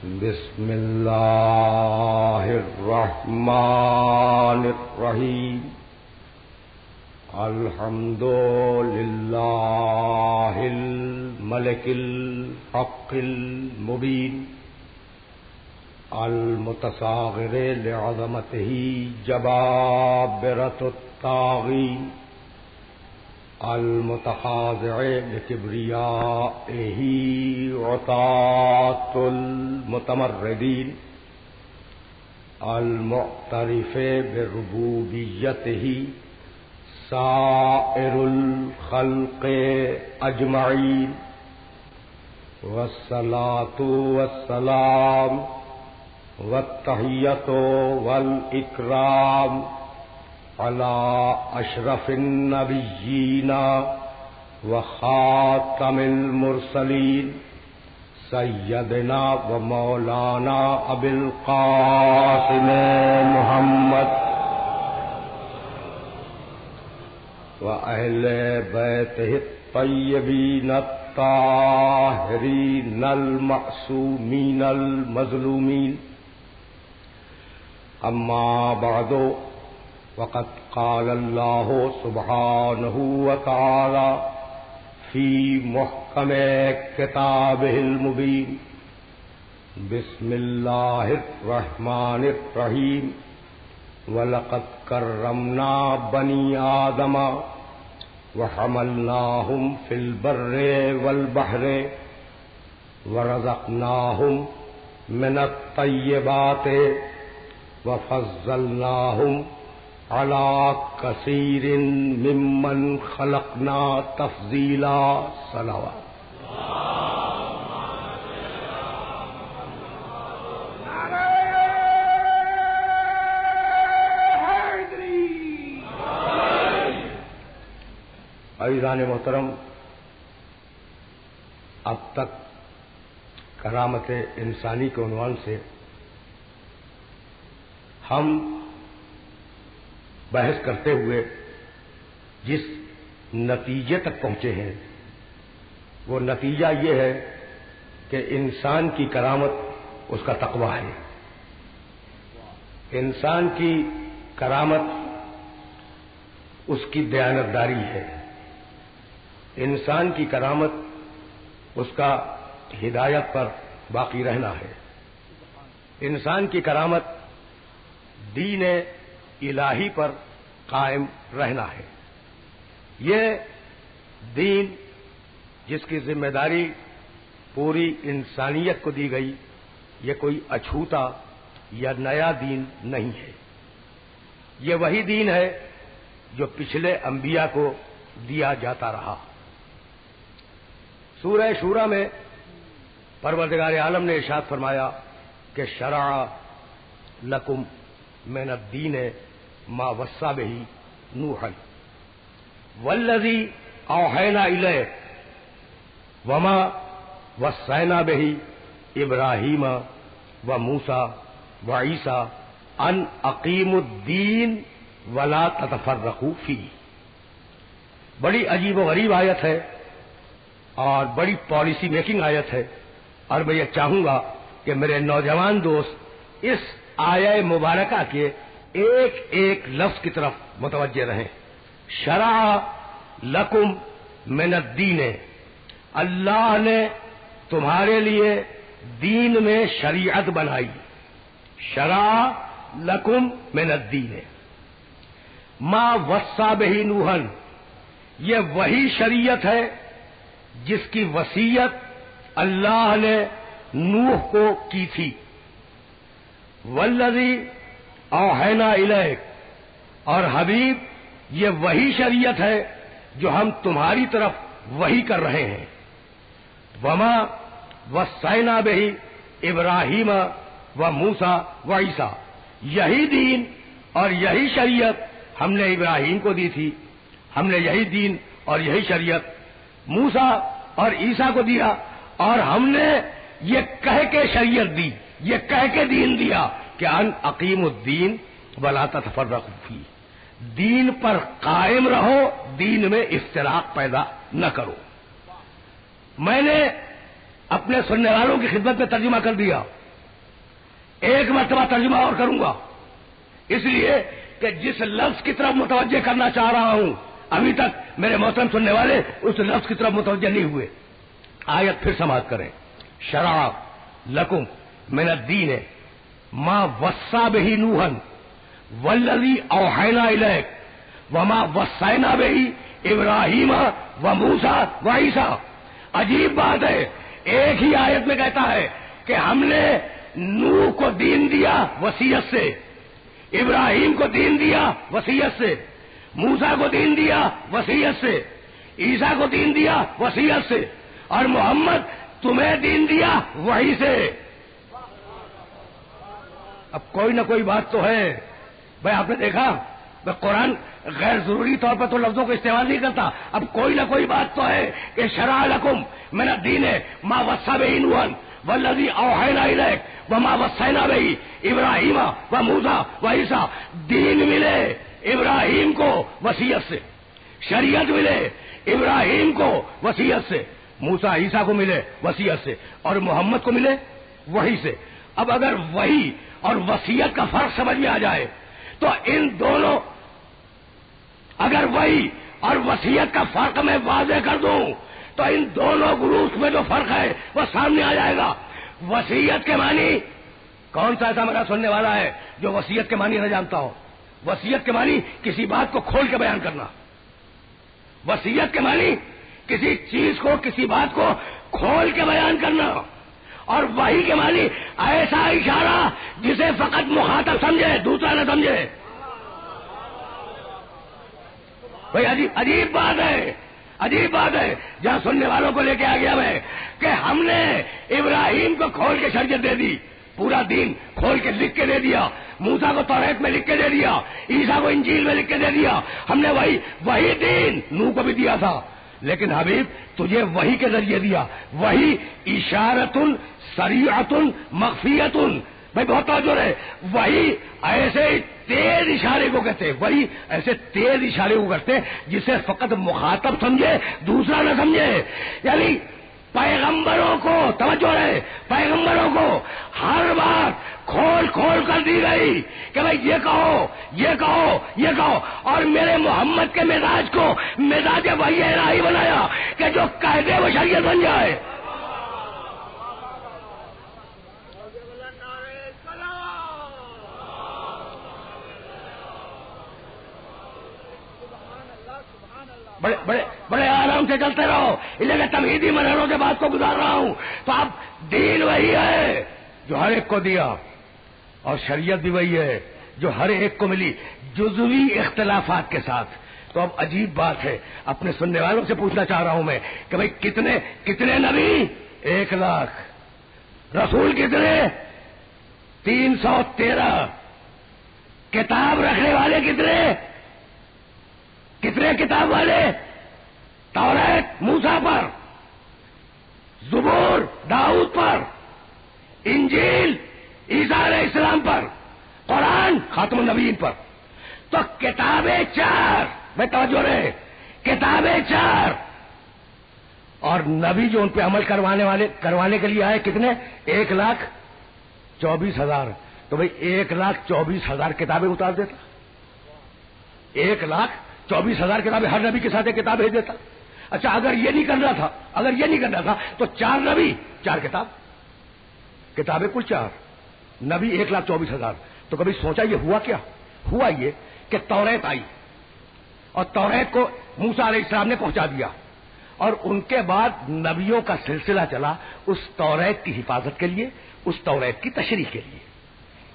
بسم اللہ الرحمن الرحیم الحمد للہ الملک الحق المبین المتصاغر لعظمتہ جبابرۃ الطاغین المتخاضع لكبريائه عطاة المتمردين المعترف بربوبيته سائر الخلق أجمعين والصلاة والسلام والتحية والإكرام على أشرف النبيين وخاتم المرسلين سيدنا ومولانا أبي القاسم محمد وأهل بيته الطيبين الطاهرين المعصومين المظلومين أما بعد وقد قال الله سبحانه وتعالى في محكم كتابه المبين بسم الله الرحمن الرحيم ولقد كرمنا بني آدم وحملناهم في البر والبحر ورزقناهم من الطيبات وفضلناهم على كثير ممن خلقنا تفضيلا صلوات عزیزان محترم، اب تک کرامت انسانی کے عنوان سے ہم بحث کرتے ہوئے جس نتیجے تک پہنچے ہیں وہ نتیجہ یہ ہے کہ انسان کی کرامت اس کا تقویٰ ہے، انسان کی کرامت اس کی دیانتداری ہے، انسان کی کرامت اس کا ہدایت پر باقی رہنا ہے، انسان کی کرامت دین الہی پر قائم رہنا ہے۔ یہ دین جس کی ذمہ داری پوری انسانیت کو دی گئی، یہ کوئی اچھوتا یا نیا دین نہیں ہے، یہ وہی دین ہے جو پچھلے انبیاء کو دیا جاتا رہا۔ سورہ شورى میں پروردگار عالم نے ارشاد فرمایا کہ شرع لکم من الدین ما وصى به نوحا والذی اوحینا الیک وما وصینا به ابراہیم وموسیٰ وعیسیٰ ان اقیموا الدین ولا تتفرقوا فیہ۔ بڑی عجیب و غریب آیت ہے اور بڑی پالیسی میکنگ آیت ہے، اور میں یہ چاہوں گا کہ میرے نوجوان دوست اس آیہ مبارکہ کے ایک ایک لفظ کی طرف متوجہ رہیں۔ شرع لکم من الدین، اللہ نے تمہارے لیے دین میں شریعت بنائی۔ شرع لکم من الدین ما وصى به نوحا، یہ وہی شریعت ہے جس کی وصیت اللہ نے نوح کو کی تھی۔ والذی اوحینا الیک، اور حبیب یہ وہی شریعت ہے جو ہم تمہاری طرف وحی کر رہے ہیں۔ وما وصینا بہ ابراہیم وموسیٰ وعیسیٰ، یہی دین اور یہی شریعت ہم نے ابراہیم کو دی تھی، ہم نے یہی دین اور یہی شریعت موسیٰ اور عیسیٰ کو دیا، اور ہم نے یہ کہہ کے شریعت دی، یہ کہہ کے دین دیا کہ ان اقیم الدین ولا تتفرقوا فیہ، دین پر قائم رہو، دین میں افتراق پیدا نہ کرو۔ میں نے اپنے سننے والوں کی خدمت میں ترجمہ کر دیا ایک مرتبہ ترجمہ اور کروں گا، اس لیے کہ جس لفظ کی طرف متوجہ کرنا چاہ رہا ہوں ابھی تک میرے محترم سننے والے اس لفظ کی طرف متوجہ نہیں ہوئے۔ آیت پھر سماعت کریں، شرع لکم من الدین ما وصى به نوحا والذی اوحینا الیک وما وصینا به ابراہیم وموسیٰ وعیسیٰ۔ عجیب بات ہے، ایک ہی آیت میں کہتا ہے کہ ہم نے نوح کو دین دیا وصیت سے، ابراہیم کو دین دیا وصیت سے، موسیٰ کو دین دیا وصیت سے، عیسیٰ کو دین دیا وصیت سے، اور محمد تمہیں دین دیا وہی سے۔ اب کوئی نہ کوئی بات تو ہے بھائی، آپ نے دیکھا قرآن غیر ضروری طور پر تو لفظوں کو استعمال نہیں کرتا، اب کوئی نہ کوئی بات تو ہے کہ شرع لکم من الدین ما وصى به نوحا والذی اوحینا الیک وما وصینا به ابراہیم وموسیٰ وعیسیٰ۔ دین ملے ابراہیم کو وصیت سے، شریعت ملے ابراہیم کو وصیت سے، موسیٰ عیسیٰ کو ملے وصیت سے، اور محمد کو ملے وحی سے۔ اب اگر وحی اور وصیت کا فرق سمجھ میں آ جائے تو ان دونوں، اگر وحی اور وصیت کا فرق میں واضح کر دوں تو ان دونوں گروپ میں جو فرق ہے وہ سامنے آ جائے گا۔ وصیت کے معنی، کون سا ایسا میرا سننے والا ہے جو وصیت کے معنی نہ جانتا ہو؟ وصیت کے معنی کسی بات کو کھول کے بیان کرنا، وصیت کے معنی کسی چیز کو، کسی بات کو کھول کے بیان کرنا، اور وحی کے معنی ایسا اشارہ جسے فقط مخاطب سمجھے، دوسرا نہ سمجھے۔ بھائی عجیب بات ہے، عجیب بات ہے، جہاں سننے والوں کو لے کے آ گیا میں کہ ہم نے ابراہیم کو کھول کے شریعت دے دی، پورا دین کھول کے لکھ کے دے دیا، موسیٰ کو توریت میں لکھ کے دے دیا، عیسیٰ کو انجیل میں لکھ کے دے دیا، ہم نے وہی دین نوح کو بھی دیا تھا، لیکن حبیب تجھے وحی کے ذریعے دیا۔ وحی اشارتن سریعتن مخفیتن، بھائی بہت توجہ ہے، وہی ایسے تیز اشارے کو کہتے ہیں، وہی ایسے تیز اشارے کو کرتے ہیں جسے فقط مخاطب سمجھے، دوسرا نہ سمجھے۔ یعنی پیغمبروں کو، توجہ ہے، پیغمبروں کو ہر بات کھول کھول کر دی گئی کہ بھائی یہ کہو، یہ کہو، یہ کہو، اور میرے محمد کے مزاج کو مزاج وحی الہی بنایا کہ جو کہہ دے وہ شریعت بن جائے۔ بڑے آرام سے چلتے رہو، اس لیے تمہیدی مرحلوں سے بات کو گزار رہا ہوں۔ تو اب دین وہی ہے جو ہر ایک کو دیا، اور شریعت بھی وہی ہے جو ہر ایک کو ملی، جزوی اختلافات کے ساتھ۔ تو اب عجیب بات ہے، اپنے سننے والوں سے پوچھنا چاہ رہا ہوں میں کہ بھائی کتنے نبی؟ 1 لاکھ۔ رسول کتنے؟ 313۔ کتاب رکھنے والے کتنے کتاب والے؟ توریت موسیٰ پر، زبور داؤد پر، انجیل عیسیٰ علیہ السلام پر، قرآن خاتم النبیین پر۔ تو کتابیں 4، میں توجہ رہے، کتابیں 4، اور نبی جو ان پہ عمل کروانے کے لیے آئے کتنے؟ 1,24,000۔ تو بھئی 1,24,000 کتابیں اتار دیتا، 1,24,000 کتابیں، ہر نبی کے ساتھ ایک کتاب بھیج دیتا۔ اچھا اگر یہ نہیں کرنا تھا تو 4 نبی 4 کتابیں کل 4، نبی 1,24,000۔ تو کبھی سوچا یہ ہوا کیا؟ ہوا یہ کہ توریت آئی اور توریت کو موسیٰ علیہ السلام نے پہنچا دیا، اور ان کے بعد نبیوں کا سلسلہ چلا اس توریت کی حفاظت کے لیے، اس توریت کی تشریح کے لیے۔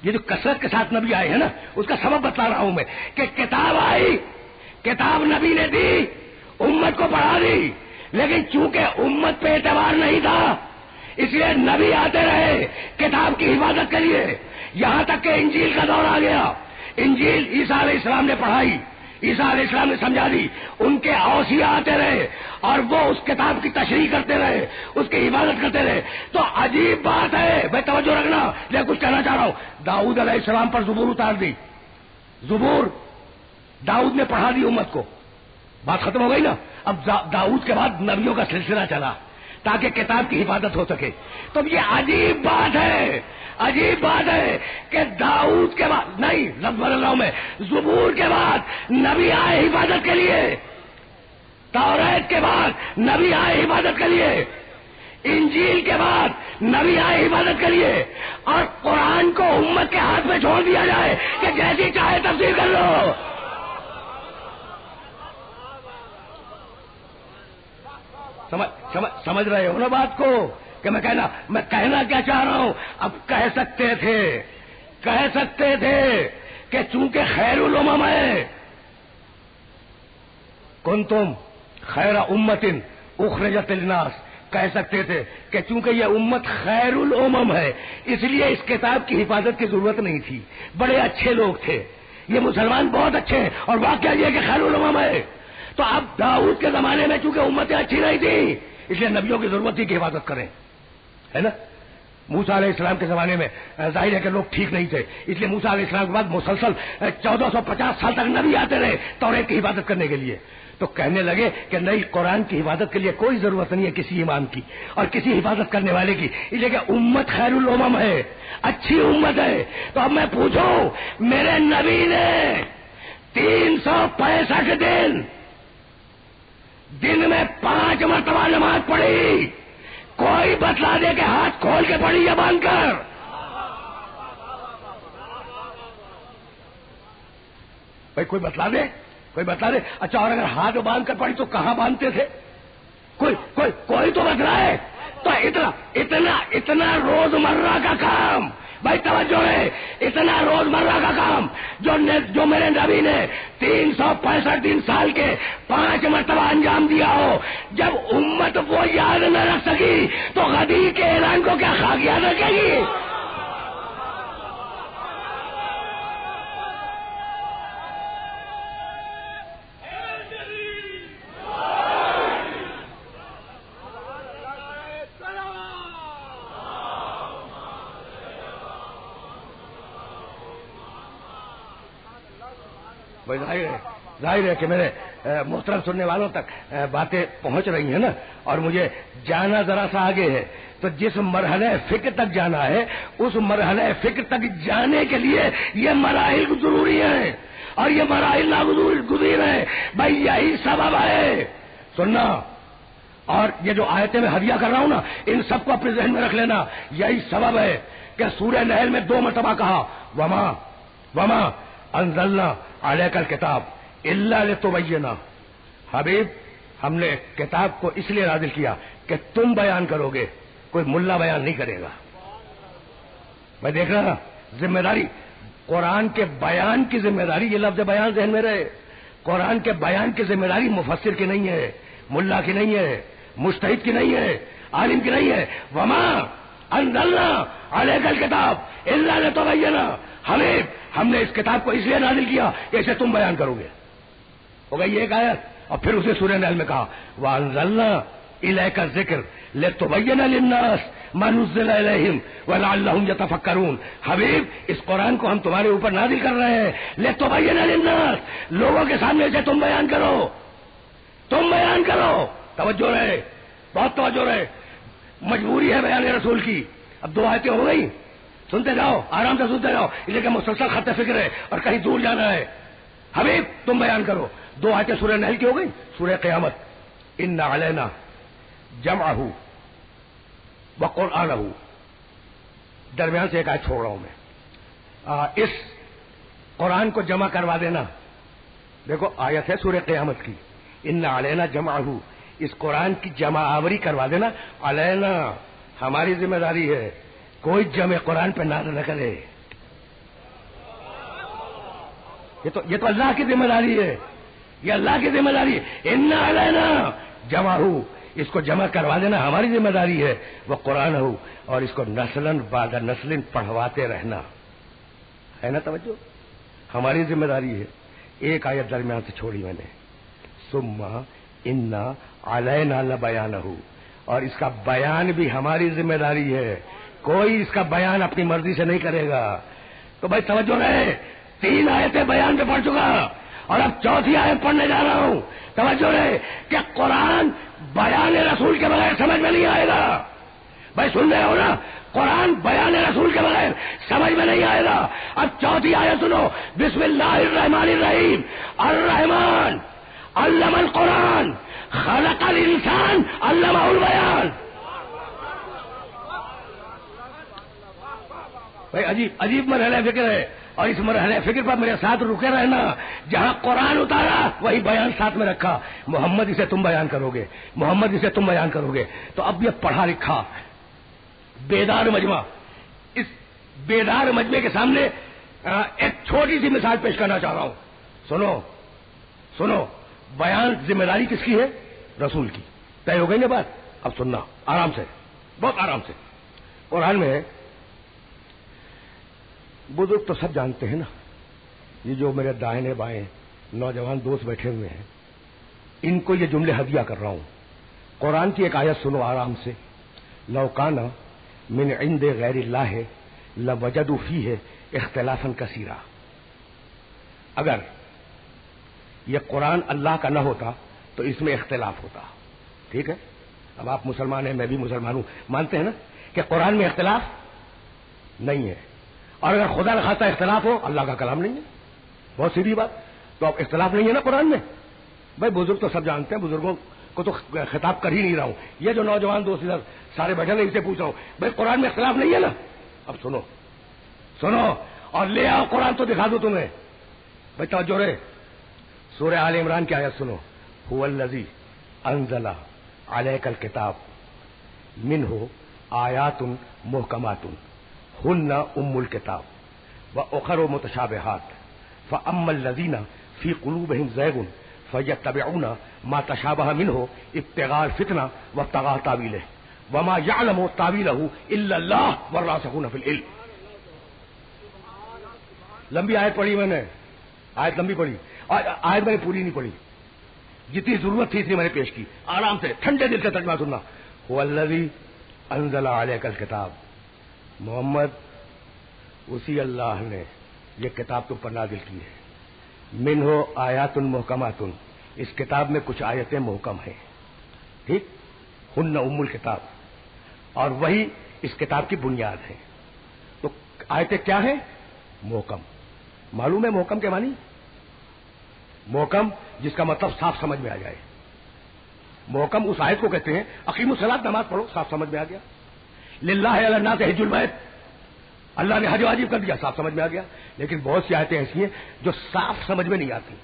یہ جو کثرت کے ساتھ نبی آئے ہیں نا، اس کا سبب بتا رہا ہوں میں کہ کتاب آئی، کتاب نبی نے دی، امت کو پڑھا دی، لیکن چونکہ امت پہ اعتبار نہیں تھا اس لیے نبی آتے رہے کتاب کی حفاظت کے لیے، یہاں تک کہ انجیل کا دور آ گیا۔ انجیل عیسیٰ علیہ السلام نے پڑھائی، عیسیٰ علیہ السلام نے سمجھا دی، ان کے اوصیاء آتے رہے اور وہ اس کتاب کی تشریح کرتے رہے، اس کی حفاظت کرتے رہے۔ تو عجیب بات ہے، میں توجہ رکھنا، لیکن کچھ کہنا چاہ رہا ہوں۔ داؤد علیہ السلام پر زبور اتار دی، زبور داؤد نے پڑھا دی امت کو، بات ختم ہو گئی نا۔ اب داؤد کے بعد نبیوں کا سلسلہ چلا تاکہ کتاب کی حفاظت ہو سکے۔ تو یہ عجیب بات ہے، عجیب بات ہے کہ داؤد کے بعد نہیں، لفظ بدل رہا ہوں میں، زبور کے بعد نبی آئے حفاظت کے لیے، توریت کے بعد نبی آئے حفاظت کے لیے، انجیل کے بعد نبی آئے حفاظت کے لیے، اور قرآن کو امت کے ہاتھ میں چھوڑ دیا جائے کہ جیسی چاہے تفسیر کر لو۔ سمجھ رہے ہو نا بات کو کہ میں کہنا کیا چاہ رہا ہوں؟ اب کہہ سکتے تھے کہ چونکہ خیر الامم ہے، کنتم خیر امت اخرجت للناس، کہہ سکتے تھے کہ چونکہ یہ امت خیر الامم ہے اس لیے اس کتاب کی حفاظت کی ضرورت نہیں تھی، بڑے اچھے لوگ تھے، یہ مسلمان بہت اچھے ہیں، اور واقعہ یہ کہ خیر الامم ہے۔ تو اب داؤد کے زمانے میں چونکہ امتیں اچھی نہیں تھی اس لیے نبیوں کی ضرورت تھی کہ حفاظت کریں، ہے نا۔ موسیٰ علیہ السلام کے زمانے میں ظاہر ہے کہ لوگ ٹھیک نہیں تھے، اس لیے موسیٰ علیہ السلام کے بعد مسلسل 1450 سال تک نبی آتے رہے توریت کی حفاظت کرنے کے لیے۔ تو کہنے لگے کہ نہیں، قرآن کی حفاظت کے لیے کوئی ضرورت نہیں ہے کسی امام کی اور کسی حفاظت کرنے والے کی، اس لیے کہ امت خیر الامم ہے، اچھی امت ہے۔ تو اب میں پوچھوں، میرے نبی نے 365 دن میں 5 مرتبہ نماز پڑھی، کوئی بتلا دے کہ ہاتھ کھول کے پڑھی یا باندھ کر؟ بھائی کوئی بتلا دے۔ اچھا، اور اگر ہاتھ باندھ کر پڑھی تو کہاں باندھتے تھے؟ کوئی تو بتلائے۔ تو اتنا روزمرہ کا کام، بھائی توجہ ہے، اتنا روزمرہ کا کام جو میرے نبی نے 365 سال کے 5 مرتبہ انجام دیا ہو، جب امت وہ یاد نہ رکھ سکی تو غدیر کے اعلان کو کیا خاک یاد رکھے گی؟ ظاہر ہے کہ میرے محترم سننے والوں تک باتیں پہنچ رہی ہیں نا، اور مجھے جانا ذرا سا آگے ہے۔ تو جس مرحلہ فکر تک جانا ہے اس مرحلہ فکر تک جانے کے لیے یہ مراحل ضروری ہیں، اور یہ مراحل ناگزیر ہیں۔ بھائی یہی سبب ہے، سننا، اور یہ جو آیتیں میں ہدیہ کر رہا ہوں نا ان سب کو اپنے ذہن میں رکھ لینا، یہی سبب ہے کہ سورہ نحل میں 2 مرتبہ کہا وما انزلنا علیک الکتاب الا لتبین، حبیب ہم نے کتاب کو اس لیے نازل کیا کہ تم بیان کرو گے، کوئی ملا بیان نہیں کرے گا۔ میں دیکھ رہا نا ذمہ داری، قرآن کے بیان کی ذمہ داری، یہ لفظ بیان ذہن میں رہے، قرآن کے بیان کی ذمہ داری مفسر کی نہیں ہے، ملا کی نہیں ہے، مجتہد کی نہیں ہے، عالم کی نہیں ہے۔ وما انزلنا علیک الکتاب الا لتبین، حبیب ہم نے اس کتاب کو اس لیے نازل کیا کہ اسے تم بیان کرو گے۔ ہو گئی ایک آیت، اور پھر اسے سورہ نحل میں کہا وانزلنا الیک الذکر لتبین للناس ما نزل الیہم ولعلہم یتفکرون، حبیب اس قرآن کو ہم تمہارے اوپر نازل کر رہے ہیں لتبین للناس، لوگوں کے سامنے اسے تم بیان کرو، توجہ رہے، بہت توجہ رہے، مجبوری ہے بیان رسول کی۔ اب 2 آیتیں ہو گئی، سنتے جاؤ، آرام سے سنتے جاؤ، اس لیے کہ مسلسل خط فکر ہے اور کہیں دور جانا ہے۔ حبیب تم بیان کرو۔ 2 آیتیں سورہ نحل کی ہو گئی، سورہ قیامت ان علینا جمعہ وقرآنہ، درمیان سے ایک آیت چھوڑ رہا ہوں میں، اس قرآن کو جمع کروا دینا۔ دیکھو آیت ہے سورہ قیامت کی، ان علینا جمعہ، اس قرآن کی جمع آوری کروا دینا، علینا ہماری ذمہ داری ہے، کوئی جمع قرآن پہ ناز نہ کرے، یہ تو اللہ کی ذمہ داری ہے، یہ اللہ کی ذمہ داری ہے۔ ان علینا جمع، اس کو جمع کروا دینا ہماری ذمہ داری ہے، وہ قرآن ہو، اور اس کو نسلاً بعد نسل پڑھواتے رہنا ہے نا، توجہ ہماری ذمہ داری ہے۔ ایک آیت درمیان سے چھوڑی میں نے، ثم ان علینا لبیانہ، اور اس کا بیان بھی ہماری ذمہ داری ہے، کوئی اس کا بیان اپنی مرضی سے نہیں کرے گا۔ تو بھائی توجہ رہے، 3 آیتیں بیان پہ پڑھ چکا اور اب 4تھی آیت پڑھنے جا رہا ہوں، توجہ رہے کہ قرآن بیان رسول کے بغیر سمجھ میں نہیں آئے گا۔ بھائی سن رہے ہو نا، قرآن بیان رسول کے بغیر سمجھ میں نہیں آئے گا. اب چوتھی آیت سنو. بسم اللہ الرحمن الرحیم. الرحمن علم القرآن خلق الانسان علمہ البیان. بھائی عجیب مرحلہ فکر ہے, اور اس مرحلہ فکر پر میرے ساتھ رکے رہنا. جہاں قرآن اتارا وہی بیان ساتھ میں رکھا. محمد اسے تم بیان کرو گے, محمد اسے تم بیان کرو گے. تو اب یہ پڑھا لکھا بیدار مجمع, اس بیدار مجمع کے سامنے ایک چھوٹی سی مثال پیش کرنا چاہ رہا ہوں. سنو سنو, بیان ذمہ داری کس کی ہے؟ رسول کی. طے ہو گئی نا بات؟ اب سننا آرام سے, بہت آرام سے. قرآن میں بزرگ تو سب جانتے ہیں نا, یہ جو میرے دائیں بائیں نوجوان دوست بیٹھے ہوئے ہیں, ان کو یہ جملے ہدیہ کر رہا ہوں. قرآن کی ایک آیت سنو آرام سے. لو کان من عند غیر اللہ لوجدوا فیہ اختلافا کثیرا. اگر یہ قرآن اللہ کا نہ ہوتا تو اس میں اختلاف ہوتا. ٹھیک ہے, اب آپ مسلمان ہیں, میں بھی مسلمان ہوں, مانتے ہیں نا کہ قرآن میں اختلاف نہیں ہے. اور اگر خدا نخواستہ اختلاف ہو, اللہ کا کلام نہیں ہے. بہت سیدھی بات. تو اب اختلاف نہیں ہے نا قرآن میں. بھائی بزرگ تو سب جانتے ہیں, بزرگوں کو تو خطاب کر ہی نہیں رہا ہوں. یہ جو نوجوان دوست ادھر سارے بیٹھے ہیں ان سے پوچھ رہا ہوں, بھائی قرآن میں اختلاف نہیں ہے نا؟ اب سنو سنو اور لے آؤ قرآن تو دکھا دو تمہیں. بھائی توجہ رہے. سورہ آل عمران کی آیت سنو. هو الذی انزل علیک الکتاب منہ آیات محکمات ہن ام الکتاب واخر متشابہات فاما الذین فی قلوبہم زیغ فیتبعون ما تشابہ منہ ابتغاء الفتنہ وابتغاء تاویلہ وما یعلم تاویلہ الا اللہ والراسخون فی العلم. لمبی آیت پڑھی میں نے, آیت لمبی پڑھی, آیت میں نے پوری نہیں پڑھی, جتنی ضرورت تھی اتنی میں نے پیش کی. آرام سے ٹھنڈے دل سے ترجمہ سننا. هو الذی انزل علیک الکتاب, محمد اسی اللہ نے یہ کتاب تو پر نازل کی ہے. منہ آیات محکمات, اس کتاب میں کچھ آیتیں محکم ہیں. ٹھیک, ہن ام الکتاب, اور وہی اس کتاب کی بنیاد ہے. تو آیتیں کیا ہیں؟ محکم. معلوم ہے محکم کے معنی؟ محکم جس کا مطلب صاف سمجھ میں آ جائے. محکم اس آیت کو کہتے ہیں اقیموا الصلاۃ, نماز پڑھو, صاف سمجھ میں آ گیا. للہ علی الناس حج البیت, اللہ نے حج واجب کر دیا, صاف سمجھ میں آ گیا. لیکن بہت سی آیتیں ایسی ہیں جو صاف سمجھ میں نہیں آتی,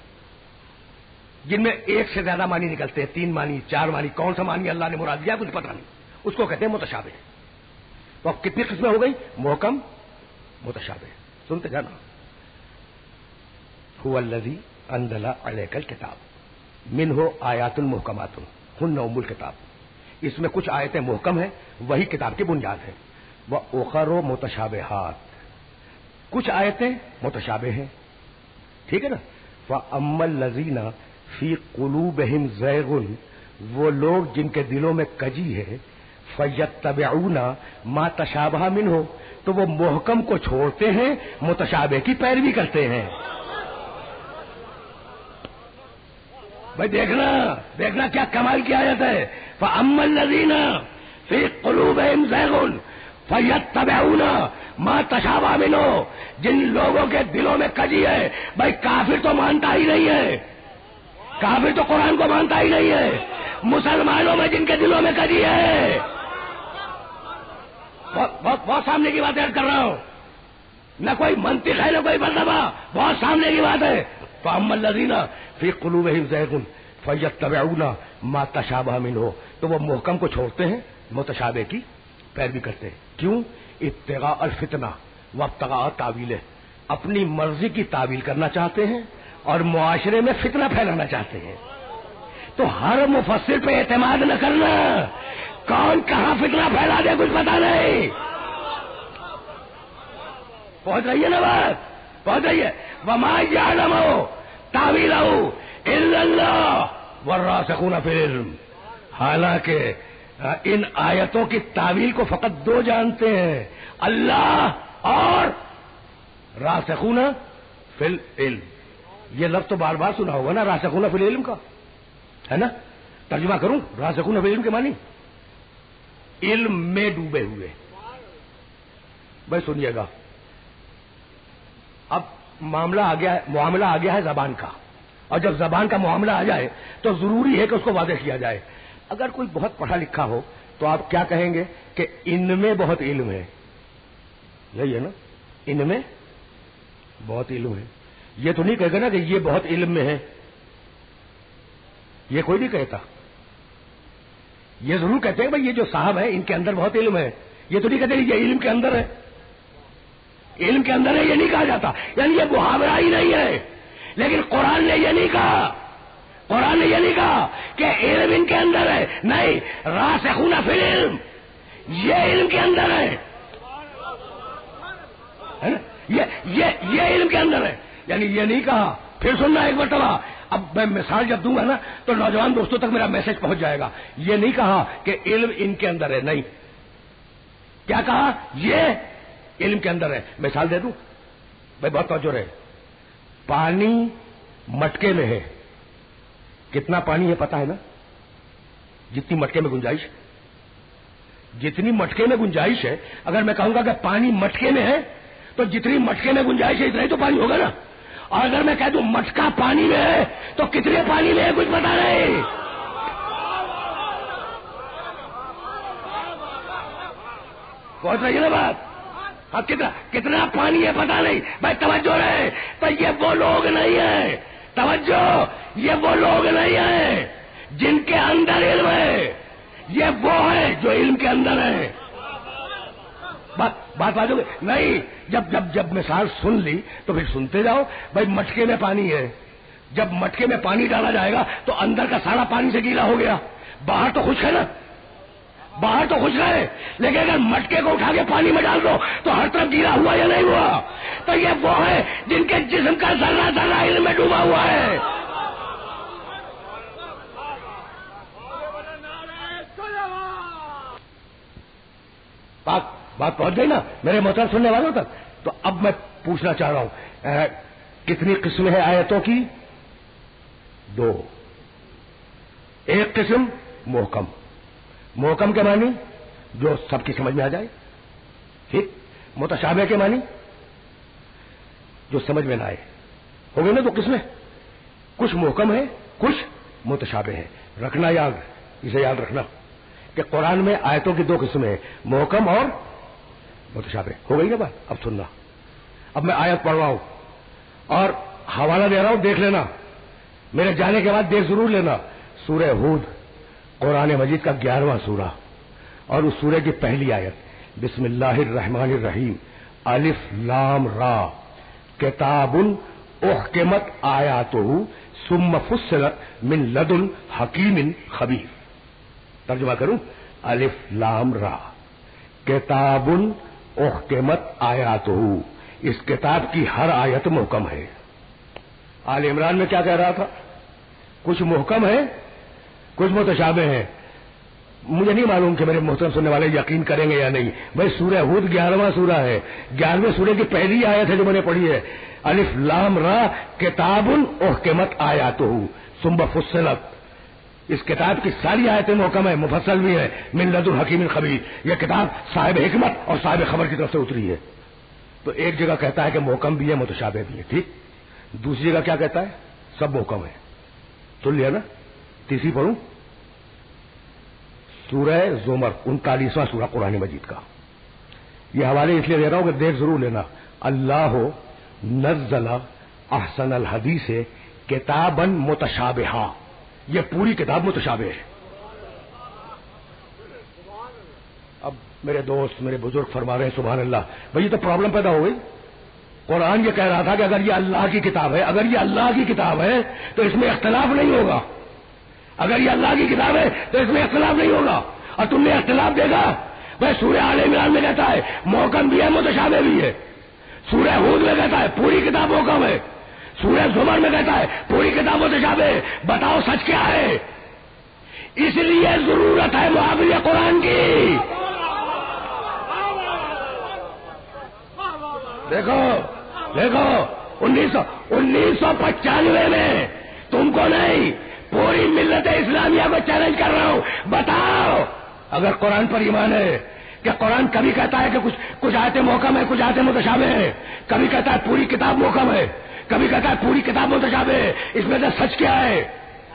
جن میں ایک سے زیادہ معنی نکلتے ہیں, 3 معنی 4 معنی. کون سا معنی اللہ نے مراد دیا کچھ پتہ نہیں, اس کو کہتے ہیں متشابہ. تو اب کتنی قسمیں ہو گئی؟ محکم, متشابہ. سنتے جانا. هو الذی انزل علیک الکتاب منہ آیات محکمات ہن ام الکتاب, اس میں کچھ آیتیں محکم ہیں, وہی کتاب کی بنیاد ہے. وَأُخَرُ مُتَشَابِهَاتٌ, کچھ آیتیں متشابہ ہیں. ٹھیک ہے نا. فَأَمَّا الَّذِينَ فِي قُلُوبِهِمْ زَيْغٌ, وہ لوگ جن کے دلوں میں کجی ہے, فَيَتَّبِعُونَ مَا تَشَابَهَ مِنْهُ, تو وہ محکم کو چھوڑتے ہیں, متشابہ کی پیروی کرتے ہیں. بھائی دیکھنا کیا کمال کی آیت ہے. فَأَمَّا الَّذِينَ فِي قُلُوبِهِمْ زَيْغٌ فَيَتَّبِعُونَ مَا تَشَابَهَ مِنْهُ, جن لوگوں کے دلوں میں کجی ہے. بھائی کافر تو مانتا ہی نہیں ہے, کافر تو قرآن کو مانتا ہی نہیں ہے. مسلمانوں میں جن کے دلوں میں کجی ہے, بہت سامنے کی بات کر رہا ہوں, نہ کوئی منطق ہے نہ کوئی فلسفہ, بہت سامنے کی بات ہے. فَأَمَّا الَّذِينَ فِي قُلُوبِهِمْ زَيْغٌ فَيَتَّبِعُونَ مَا تَشَابَهَ مِنْهُ, تو وہ محکم کو چھوڑتے ہیں, متشابہ کی پیروی کرتے ہیں. کیوں؟ ابتغاء الفتنہ وابتغاء تاویلہ, اپنی مرضی کی تعویل کرنا چاہتے ہیں اور معاشرے میں فتنہ پھیلانا چاہتے ہیں. تو ہر مفسر پہ اعتماد نہ کرنا, کون کہاں فتنہ پھیلا دے کچھ پتا نہیں. پہنچ رہی ہے نا بات, پہنچ رہی ہے. وما یعلم تاویلہ الا اللہ والراسخون فی العلم, حالانکہ ان آیتوں کی تعویل کو فقط 2 جانتے ہیں, اللہ اور راسخون فی العلم. یہ لفظ تو بار بار سنا ہوگا نا, راسخون فی العلم کا, ہے نا. ترجمہ کروں راسخون فی العلم کے معنی؟ علم میں ڈوبے ہوئے. بھائی سنیے گا, اب معاملہ آ گیا ہے زبان کا، اور جب زبان کا معاملہ آ جائے تو ضروری ہے کہ اس کو واضح کیا جائے۔ اگر کوئی بہت پڑھا لکھا ہو تو آپ کیا کہیں گے کہ ان میں بہت علم ہے، یہی ہے نا، ان میں بہت علم ہے۔ یہ تو نہیں کہے گا نا کہ یہ بہت علم میں ہے، یہ کوئی نہیں کہتا۔ یہ ضرور کہتے ہیں بھائی یہ جو صاحب ہے ان کے اندر بہت علم ہے، یہ تو نہیں کہتے یہ علم کے اندر ہے، علم کے اندر ہے یہ نہیں کہا جاتا، یعنی یہ محاورہ ہی نہیں ہے۔ لیکن قرآن نے یہ نہیں کہا، قرآن نے یہ نہیں کہا کہ علم ان کے اندر ہے، نہیں، راسخون فی العلم، یہ علم کے اندر ہے، یہ علم کے اندر ہے، یعنی یہ نہیں کہا۔ پھر سننا ایک مرتبہ، اب میں مثال جب دوں گا نا تو نوجوان دوستوں تک میرا میسج پہنچ جائے گا۔ یہ نہیں کہا کہ علم ان کے اندر ہے، نہیں، کیا کہا؟ یہ علم کے اندر ہے۔ مثال دے دوں بھائی، بہت توجہ رہے، پانی مٹکے میں ہے، کتنا پانی ہے پتا ہے نا؟ جتنی مٹکے میں گنجائش، جتنی مٹکے میں گنجائش ہے۔ اگر میں کہوں گا کہ پانی مٹکے میں ہے تو جتنی مٹکے میں گنجائش ہے اتنا ہی تو پانی ہوگا نا، اور اگر میں کہہ دوں مٹکا پانی میں ہے تو کتنے پانی میں ہے کچھ پتا نہیں۔ پہنچ رہی ہے نا بات؟ ہاں، کتنا پانی ہے پتا نہیں۔ بھائی توجہ رہے، تو یہ وہ لوگ نہیں ہیں، توجہ، یہ وہ لوگ نہیں ہیں جن کے اندر علم ہے، یہ وہ ہے جو علم کے اندر ہے۔ بات نہیں، جب مثال سن لی تو پھر سنتے جاؤ۔ بھائی مٹکے میں پانی ہے، جب مٹکے میں پانی ڈالا جائے گا تو اندر کا سارا پانی سے گیلا ہو گیا، باہر تو خشک ہے نا، باہر تو خشک ہے، لیکن اگر مٹکے کو اٹھا کے پانی میں ڈال دو تو ہر طرف گیلا ہوا یا نہیں ہوا؟ تو یہ وہ ہے جن کے جسم کا ذرہ ذرہ علم میں ڈوبا ہوا ہے۔ بات پہنچ گئی نا میرے محترم سننے والوں تک؟ تو اب میں پوچھنا چاہ رہا ہوں، کتنی قسمیں ہیں آیتوں کی؟ 2۔ ایک قسم محکم، محکم کے معنی جو سب کی سمجھ میں آ جائے، ٹھیک۔ متشابہ کے معنی جو سمجھ میں نہ آئے، ہو گئے نا 2 قسمیں، کچھ محکم ہے کچھ متشابہ ہے۔ رکھنا یاد، اسے یاد رکھنا کہ قرآن میں آیتوں کی 2 قسمیں ہیں، محکم اور متشابہ۔ ہو گئی نا بات؟ اب سننا، اب میں آیت پڑھ رہا ہوں اور حوالہ دے رہا ہوں، دیکھ لینا، میرے جانے کے بعد دیکھ ضرور لینا۔ سورہ ہود قرآن مجید کا 11واں سورہ، اور اس سورہ کی پہلی آیت، بسم اللہ الرحمن الرحیم، الف لام را، کتاب احکمت آیاتہ ثم فصلت من لدن حکیم خبیر۔ ترجمہ کروں، الف لام را، کتاب احکمت آیاتہ، اس کتاب کی ہر آیت محکم ہے۔ آل عمران میں کیا کہہ رہا تھا؟ کچھ محکم ہے کچھ متشابہ ہیں۔ مجھے نہیں معلوم کہ میرے محترم سننے والے یقین کریں گے یا نہیں۔ بھائی سورہ ہود 11واں سورہ ہے، 11ویں سورہ کی پہلی آیت ہے جو میں نے پڑھی ہے، الف لام را کتاب احکمت آیاتہ ثم فصلت۔ اس کتاب کی ساری آیتیں محکم ہے، مفصل بھی ہے، من لدن حکیم خبیر، یہ کتاب صاحب حکمت اور صاحب خبر کی طرف سے اتری ہے۔ تو ایک جگہ کہتا ہے کہ محکم بھی ہے متشابہ بھی ہے، ٹھیک۔ دوسری جگہ کیا کہتا ہے؟ سب محکم ہے۔ سن لیا نا؟ تیسری پڑھوں، سورہ زمر 39واں سورہ قرآن مجید کا۔ یہ حوالے اس لیے دے رہا ہوں کہ دیکھ ضرور لینا۔ اللہ نزل احسن الحدیث کتابا متشابہا، یہ پوری کتاب متشابہ ہے۔ اب میرے دوست میرے بزرگ فرما رہے ہیں سبحان اللہ، بھئی یہ تو پرابلم پیدا ہو گئی۔ قرآن یہ کہہ رہا تھا کہ اگر یہ اللہ کی کتاب ہے، اگر یہ اللہ کی کتاب ہے تو اس میں اختلاف نہیں ہوگا، اگر یہ اللہ کی کتاب ہے تو اس میں اختلاف نہیں ہوگا، اور تم نے اختلاف دیکھا؟ بھائی سورہ آل عمران میں کہتا ہے محکم بھی ہے متشابہ بھی ہے، سورہ ہود میں کہتا ہے پوری کتاب محکم ہے، سورہ زمر میں کہتا ہے پوری کتاب متشابہ ہے۔ بتاؤ سچ کیا ہے؟ اس لیے ضرورت ہے معاویہ قرآن کی۔ دیکھو 1995 میں تم کو نہیں پوری ملت اسلامیہ کو چیلنج کر رہا ہوں، بتاؤ اگر قرآن پر ایمان ہے کہ قرآن کبھی کہتا ہے کہ کچھ آیتیں محکم ہے، کچھ آیتیں متشابہ ہے، کبھی کہتا ہے پوری کتاب محکم ہے، کبھی کہتا ہے پوری کتاب متشابہ ہے، اس میں سے سچ کیا ہے؟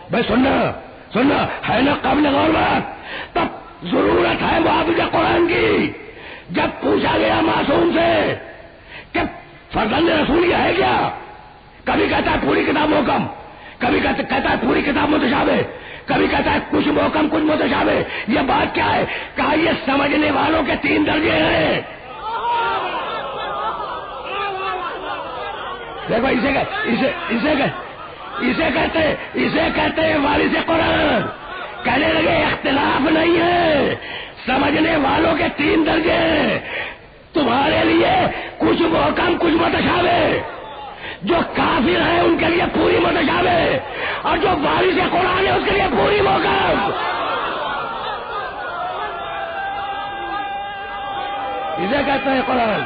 بھائی سننا ہے نا قابل غور بات؟ تب ضرورت ہے معاوضہ قرآن کی. جب پوچھا گیا معصوم سے کہ فرزند رسول یہ ہے کیا، کبھی کہتا ہے پوری کتاب محکم، کبھی کہتا ہے پوری کتاب متشابہ، کبھی کہتا ہے کچھ محکم کچھ متشابہ. یہ بات کیا ہے؟ کہا یہ سمجھنے والوں کے 3 درجے ہیں. دیکھو اسے کہتے ہیں وارث قرآن. کہنے لگے اختلاف نہیں ہے، سمجھنے والوں کے 3 درجے ہیں. تمہارے لیے کچھ محکم کچھ متشابہ، جو کافر ہیں ان کے لیے پوری متشابہ، اور جو وارث قرآن ہے اس کے لیے پوری محکم. اسے کہتے ہیں قرآن.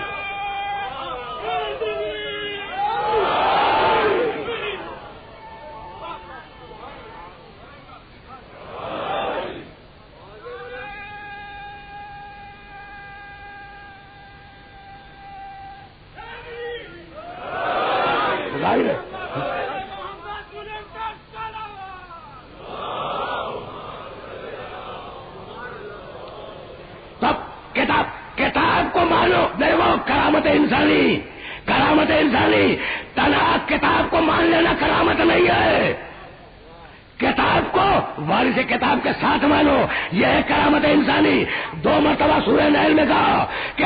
کرامت انسانی تنہا کتاب کو مان لینا کرامت نہیں ہے، کتاب کو وارث کتاب کے ساتھ مانو، یہ ہے کرامت انسانی. 2 مرتبہ سورہ نحل میں کہا کہ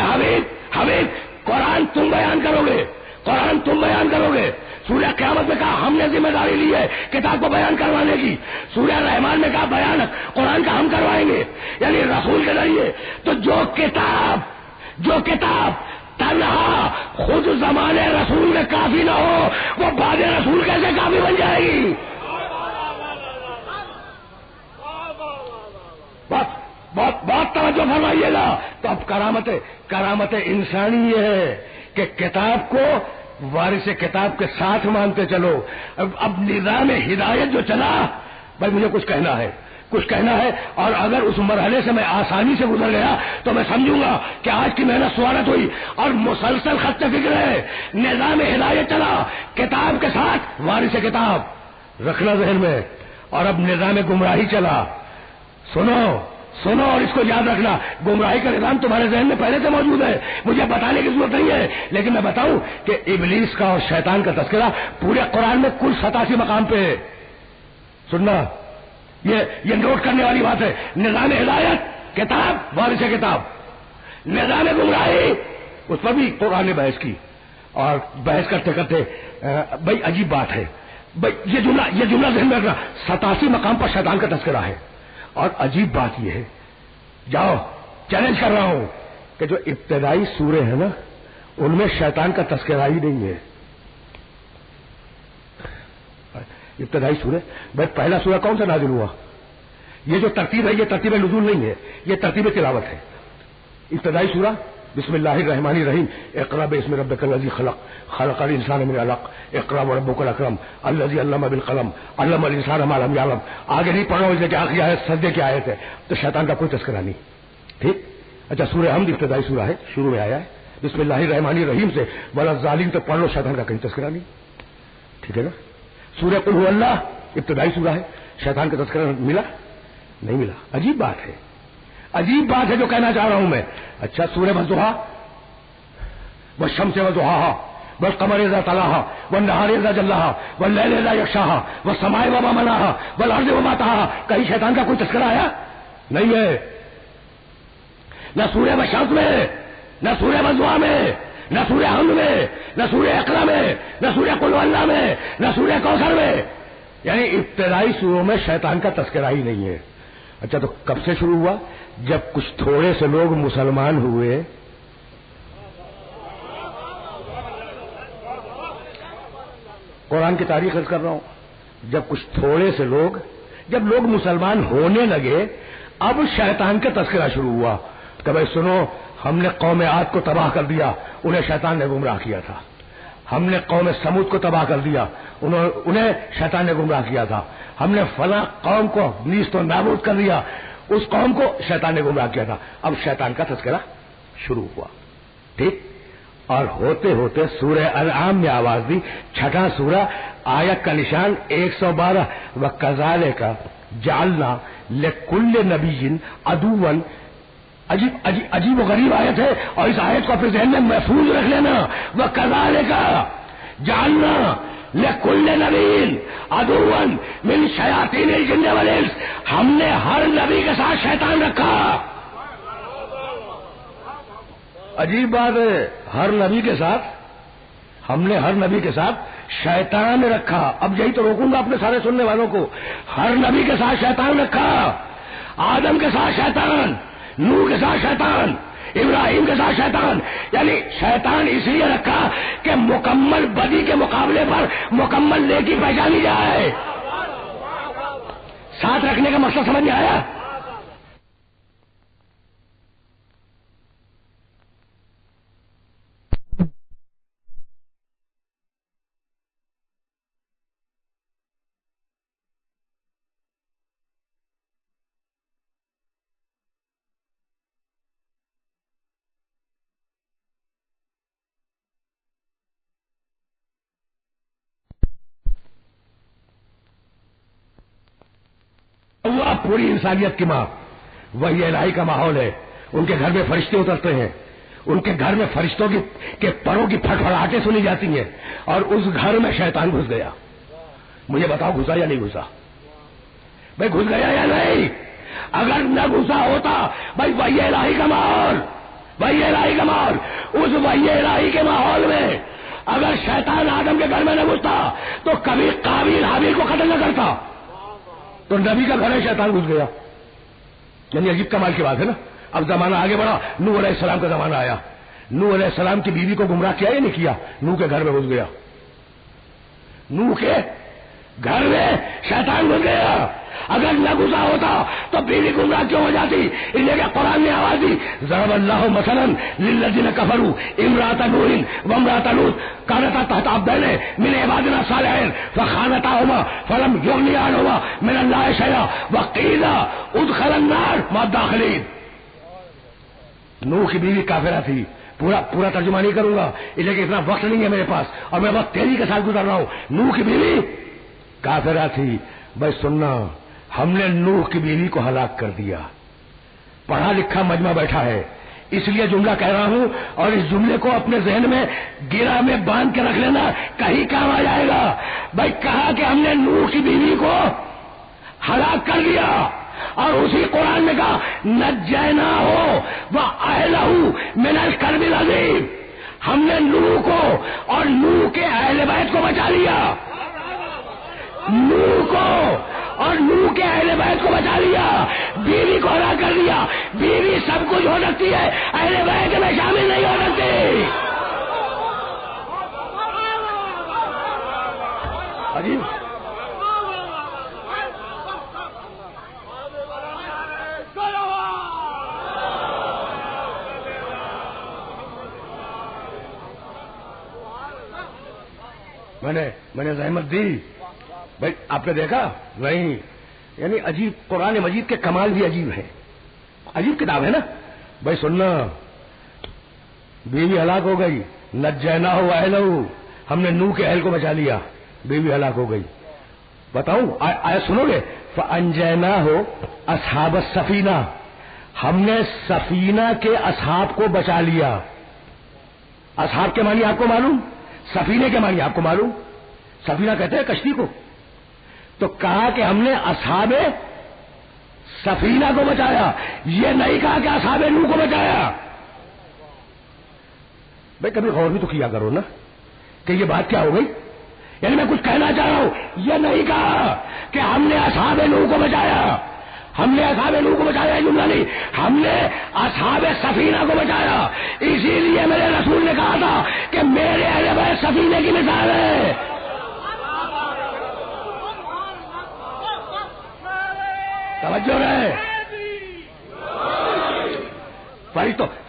حبیب قرآن تم بیان کرو گے، قرآن تم بیان کرو گے. سورہ قیامت میں کہا ہم نے ذمہ داری لی ہے کتاب کو بیان کروانے کی. سورہ رحمان میں کہا بیان قرآن کا ہم کروائیں گے، یعنی رسول کے ذریعے. تو جو کتاب تنہا خود زمانے رسول میں کافی نہ ہو، وہ بعد رسول کیسے کافی بن جائے گی؟ بہت توجہ فرمائیے گا. تو اب کرامت انسانی یہ ہے کہ کتاب کو وارث کتاب کے ساتھ مانتے چلو. اب نظام ہدایت جو چلا، بھائی مجھے کچھ کہنا ہے، اور اگر اس مرحلے سے میں آسانی سے گزر گیا تو میں سمجھوں گا کہ آج کی محنت سوارت ہوئی. اور مسلسل خط فکر ہے، نظام ہدایت چلا کتاب کے ساتھ وارث کتاب رکھنا ذہن میں. اور اب نظام گمراہی چلا. سنو اور اس کو یاد رکھنا، گمراہی کا نظام تمہارے ذہن میں پہلے سے موجود ہے، مجھے بتانے کی ضرورت نہیں ہے. لیکن میں بتاؤں کہ ابلیس کا اور شیطان کا تذکرہ پورے قرآن میں کل 87 مقام پہ ہے. سننا، یہ نوٹ کرنے والی بات ہے. نظام ہدایت کتاب وارث کتاب، نظام گمراہی اس پر بھی قرآن نے بحث کی. اور بحث کرتے بھائی عجیب بات ہے، بھائی یہ جملہ ذہن میں رکھنا، 87 مقام پر شیطان کا تذکرہ ہے. اور عجیب بات یہ ہے، جاؤ چیلنج کر رہا ہوں کہ جو ابتدائی سورے ہیں نا ان میں شیطان کا تذکرہ ہی نہیں ہے. ابتدائی سورے، بھائی پہلا سورہ کون سا نازل ہوا؟ یہ جو ترتیب ہے یہ ترتیب نزول نہیں ہے، یہ ترتیب تلاوت ہے. ابتدائی سورہ بسم اللہ الرحمن الرحیم، اقرأ باسم ربک الذی خلق، خلق الانسان من علق، اقرأ وربک الاکرم الذی علم بالقلم علم الانسان ما لم یعلم. آگے نہیں پڑھو اس لیے کہ آخری آیت سجدے کی آیت ہے، تو شیطان کا کوئی تذکرہ نہیں. ٹھیک. اچھا سورہ حمد ابتدائی سورہ ہے، شروع میں آیا ہے بسم اللہ الرحمن الرحیم سے، ولا الظالمین تو پڑھ لو، شیطان کا کہیں تذکرہ نہیں. ٹھیک ہے نا. سورہ قل هو اللہ ابتدائی سورہ ہے، شیطان کا تذکرہ ملا نہیں ملا. عجیب بات ہے جو کہنا چاہ رہا ہوں میں. اچھا سورہ والضحیٰ، والشمس وضحاها والقمر اذا تلاها والنهار اذا جلاها والليل اذا يغشاها والسماء وما بناها والارض وما طحاها، کہیں شیطان کا کوئی تذکرہ آیا نہیں ہے. نہ سورہ والشمس میں، نہ سورہ والضحیٰ میں، نہ سورہ حمد میں، نہ سورہ اقرا میں، نہ سورہ قل واللہ میں، نہ سورہ کوثر میں. یعنی ابتدائی سوروں میں شیطان کا تذکرہ ہی نہیں ہے. اچھا تو کب سے شروع ہوا؟ جب کچھ تھوڑے سے لوگ مسلمان ہوئے. قرآن کی تاریخ عرض کر رہا ہوں. جب کچھ تھوڑے سے جب لوگ مسلمان ہونے لگے، اب شیطان کا تذکرہ شروع ہوا کہ بھائی سنو، ہم نے قوم عاد کو تباہ کر دیا، انہیں شیطان نے گمراہ کیا تھا. ہم نے قوم سمود کو تباہ کر دیا، انہیں شیطان نے گمراہ کیا تھا. ہم نے فلاں قوم کو نیست و نابود کر دیا، اس قوم کو شیطان نے گمراہ کیا تھا. اب شیطان کا تذکرہ شروع ہوا. ٹھیک. اور ہوتے ہوتے سورہ انعام میں آواز دی, چھٹا سورہ, آیت کا نشان 112, وَكَذَلِكَ جَعَلْنَا لِكُلِّ نَبِيٍّ عَدُوًّا. عجیب و غریب آیت ہے, اور اس آیت کو اپنے ذہن میں محفوظ رکھ لینا. وَكَذَلِكَ جَعَلْنَا لِكُلِّ نَبِيٍّ عَدُوًّا مِنْ شَيَاطِينِ الْجِنِّ وَالْإِنسِ. ہم نے ہر نبی کے ساتھ شیطان رکھا. عجیب بات ہے, ہر نبی کے ساتھ ہم نے ہر نبی کے ساتھ شیطان رکھا. اب یہی تو روکوں گا اپنے سارے سننے والوں کو. ہر نبی کے ساتھ شیطان رکھا. آدم کے ساتھ شیطان, نوح کے ساتھ شیطان, ابراہیم کے ساتھ شیطان. یعنی شیطان اس لیے رکھا کہ مکمل بدی کے مقابلے پر مکمل نیکی پہچانی جائے. ساتھ رکھنے کا مقصد سمجھ میں آیا؟ پوری انسانیت کی ماں وہی الہی کا ماحول ہے. ان کے گھر میں فرشتے اترتے ہیں, ان کے گھر میں فرشتوں کے پروں کی پھڑپھڑاہٹیں سنی جاتی ہیں, اور اس گھر میں شیطان گھس گیا. مجھے بتاؤ گھسا یا نہیں گھسا؟ بھائی گھس گیا یا نہیں؟ اگر نہ گھسا ہوتا بھائی وہی الہی کا ماحول, وہی الہی کا ماحول, اس وہی الہی کے ماحول میں اگر شیطان آدم کے گھر میں نہ گھستا تو کبھی قابیل حابیل کو قتل نہ کرتا. تو نبی کا گھر ہے, شیطان گھس گیا. یعنی عجیب کمال کی بات ہے نا. اب زمانہ آگے بڑھا, نوح علیہ السلام کا زمانہ آیا. نوح علیہ السلام کی بیوی کو گمراہ کیا یا نہیں کیا؟ نوح کے گھر میں گھس گیا. نوح کے گھر میں شیطان گھس گیا. اگر نہ گھسا ہوتا تو بیوی گمراہ کیوں ہو جاتی؟ اس لیے کہ قرآن نے آواز دی, ضرب اللہ مثلا للذین کفروا امرأۃ نوح وامرأۃ لوط كانتا تحت عبدین من عبادنا الصالحین فخانتاهما فلم یغنیا عنہما من اللہ شیئا وقیل ادخلا النار مع الداخلین. نوح کی بیوی کافرہ تھی. پورا ترجمہ نہیں کروں گا اس لیے کہ اتنا وقت نہیں ہے میرے پاس, اور میں بہت تیزی کے ساتھ گزر رہا ہوں. نوح کی بیوی کافرہ تھی. بھائی سننا, ہم نے نوح کی بیوی کو ہلاک کر دیا. پڑھا لکھا مجمع بیٹھا ہے, اس لیے جملہ کہہ رہا ہوں, اور اس جملے کو اپنے ذہن میں گرہ میں باندھ کے رکھ لینا, کہیں کام آ جائے گا. بھائی کہا کہ ہم نے نوح کی بیوی کو ہلاک کر دیا, اور اسی قرآن میں کہا نجیناہ واہلہ من الکرب العظیم. ہم نے نوح کو اور نوح کے اہل بیت کو بچا لیا. نوح کو اور نوح کے اہل بیت کو بچا لیا. بیوی کو ہلاک کر دیا. بیوی سب کچھ ہو سکتی ہے, اہل بیت میں شامل نہیں ہو سکتی. عجیب. میں نے زحمت دی. بھائی آپ نے دیکھا نہیں؟ یعنی عجیب, قرآن مجید کے کمال بھی عجیب ہیں. عجیب کتاب ہے نا. بھائی سننا, بیوی ہلاک ہو گئی, نجیناہ واہلہ, ہم نے نوح کے اہل کو بچا لیا. بیوی ہلاک ہو گئی. بتاؤں آیا سنو گے؟ فانجیناہ اصحاب السفینہ, ہم نے سفینہ کے اصحاب کو بچا لیا. اصحاب کے معنی آپ کو معلوم, سفینے کے معنی آپ کو معلوم. سفینہ کہتے ہیں کشتی کو. تو کہا کہ ہم نے اصحاب سفینہ کو بچایا, یہ نہیں کہا کہ اصحاب نوح کو بچایا. بھائی کبھی غور بھی تو کیا کرو نا کہ یہ بات کیا ہو گئی. یعنی میں کچھ کہنا چاہ رہا ہوں, یہ نہیں کہا کہ ہم نے اصحاب نوح کو بچایا. ہم نے اصحاب نوح کو بچایا جملہ نہیں, ہم نے اصحاب سفینہ کو بچایا. اسی لیے میرے رسول نے کہا تھا کہ میرے اہل بیت سفینے کی مثال ہے. توجہ رہے,